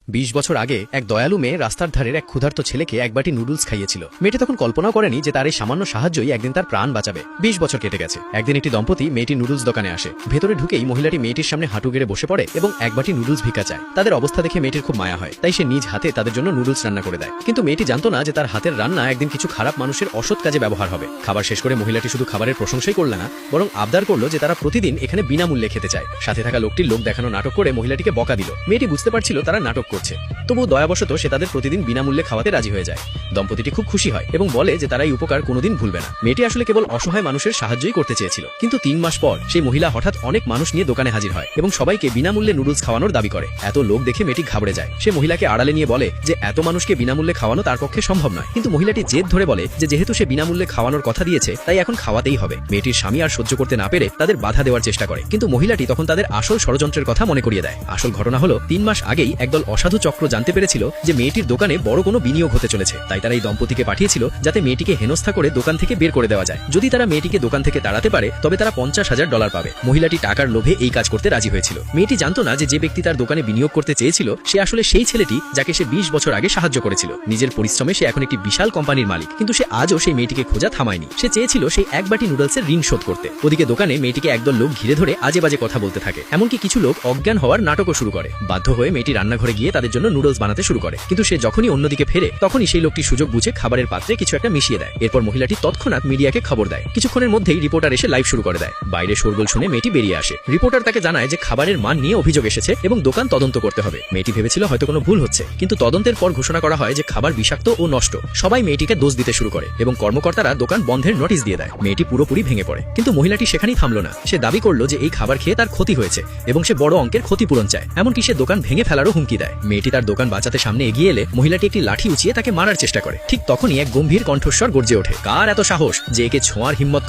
20 বছর আগে এক দয়ালু মেয়ে রাস্তার ধারের এক ক্ষুধার্ত ছেলেকে এক বাটি নুডলস খাইয়েছিল। মেয়েটি তখন কল্পনাও করেনি যে তার এই সামান্য সাহায্যই একদিন তার প্রাণ বাঁচাবে। 20 বছর কেটে গেছে। একদিন একটি দম্পতি মেয়েটির নুডলস দোকানে আসে। ভেতরে ঢুকেই মহিলাটি মেয়েটির সামনে হাঁটু গেড়ে বসে পড়ে এবং এক বাটি নুডলস ভিক্ষা চায়। তাদের অবস্থা দেখে মেয়েটির খুব মায়া হয়, তাই সে নিজ হাতে তাদের জন্য নুডলস রান্না করে দেয়। কিন্তু মেয়েটি জানতো না যে তার হাতের রান্না একদিন কিছু খারাপ মানুষের অসৎ কাজে ব্যবহার হবে। খাবার শেষ করে মহিলাটি শুধু খাবারের প্রশংসাই করল না, বরং আবদার করলো যে তারা প্রতিদিন এখানে বিনামূল্যে খেতে চায়। সাথে থাকা লোকটির লোক দেখানো নাটক করে মহিলাটিকে বকা দিল। মেয়েটি বুঝতে পারছিল তারা নাটক করছে, তবুও দয়াবশত সে তাদের প্রতিদিন বিনামূল্যে খাওয়াতে রাজি হয়ে যায়। দম্পতিটি খুব খুশি হয় এবং বলে যে তারা এই উপকার কোনোদিন ভুলবে না। মেয়েটি আসলে কেবল অসহায় মানুষের সাহায্যই করতে চেয়েছিল। কিন্তু 3 মাস পর সেই মহিলা হঠাৎ অনেক মানুষ নিয়ে দোকানে হাজির হয় এবং সবাইকে বিনামূল্যে নুডলস খাওয়ানোর দাবি করে। এত লোক দেখে মেয়েটি ঘাবড়ে যায়। সে মহিলাকে আড়ালে নিয়ে বলে যে এত মানুষকে বিনামূল্যে খাওয়ানো তার পক্ষে সম্ভব নয়। কিন্তু মহিলাটি জেদ ধরে বলে যে যেহেতু সে বিনামূল্যে খাওয়ানোর কথা দিয়েছে তাই এখন খাওয়াতেই হবে। মেয়েটির স্বামী আর সহ্য করতে না পেরে তাদের বাধা দেওয়ার চেষ্টা করে, কিন্তু মহিলাটি তখন তাদের আসল ষড়যন্ত্রের কথা মনে করিয়ে দেয়। আসল ঘটনা হলো 3 মাস আগেই একদল অসাধু চক্র জানতে পেরেছিল যে মেয়েটির দোকানে বড় কোনো বিনিয়োগ হতে চলেছে। তাই তারা এই দম্পতিকে পাঠিয়েছিল যাতে মেয়েটিকে হেনস্থা করে দোকান থেকে বের করে দেওয়া যায়। যদি তারা মেয়েটিকে দোকান থেকে তাড়াতে পারে তবে তারা $50,000 পাবে। মহিলাটি টাকার লোভে এই কাজ করতে রাজি হয়েছিল। মেয়েটি জানতো না যে ব্যক্তি তার দোকানে বিনিয়োগ করতে চেয়েছিল সে আসলে সেই ছেলেটি যাকে সে 20 বছর আগে সাহায্য করেছিল। নিজের পরিশ্রমে সে এখন একটি বিশাল কোম্পানির মালিক, কিন্তু সে আজও সেই মেয়েটিকে খোঁজা থামায়নি। সে চেয়েছিল সেই এক বাটি নুডলসের ঋণ শোধ করতে। ওদিকে দোকানে মেয়েটিকে একদল লোক ঘিরে ধরে আজে বাজে কথা বলতে থাকে। এমনকি কিছু লোক অজ্ঞান হওয়ার নাটকও শুরু করে। বাধ্য হয়ে মেয়েটি রান্নাঘরে গিয়ে তাদের জন্য নুডলস বানাতে শুরু করে, কিন্তু সে যখনই অন্যদিকে ফেরে তখনই সেই লোকটি সুযোগ বুঝে খাবারের পাত্রে কিছু একটা মিশিয়ে দেয়। এরপর মহিলাটি তৎক্ষণাৎ মিডিয়াকে খবর দেয়। কিছুক্ষণের মধ্যেই রিপোর্টার এসে লাইভ শুরু করে দেয়। বাইরে শোরগোল শুনে মেয়েটি বেরিয়ে আসে। রিপোর্টার তাকে জানায় যে খাবারের মান নিয়ে অভিযোগ এসেছে এবং দোকান তদন্ত করতে হবে। মেয়েটি ভেবেছিল হয়তো কোনো ভুল হচ্ছে, কিন্তু তদন্তের পর ঘোষণা করা হয় যে খাবার বিষাক্ত ও নষ্ট। সবাই মেয়েটিকে দোষ দিতে শুরু করে এবং কর্মকর্তারা দোকান বন্ধের নোটিশ দিয়ে দেয়। মেয়েটি পুরোপুরি ভেঙে পড়ে, কিন্তু মহিলাটি সেখানেই থামলো না। সে দাবি করলো যে এই খাবার খেয়ে তার ক্ষতি হয়েছে এবং সে বড় অঙ্কের ক্ষতিপূরণ চায়। এমনকি সে দোকান ভেঙে ফেলারও হুমকি দেয়। মেয়েটি তার দোকান বাঁচাতে সামনে এগিয়ে এলে মহিলাটি একটি লাঠি উঁচিয়ে তাকে মারার চেষ্টা করে। ঠিক তখনই এক গম্ভীর কণ্ঠস্বর গর্জে ওঠে, কার এত সাহস যে একে ছোঁয়ার হিম্মত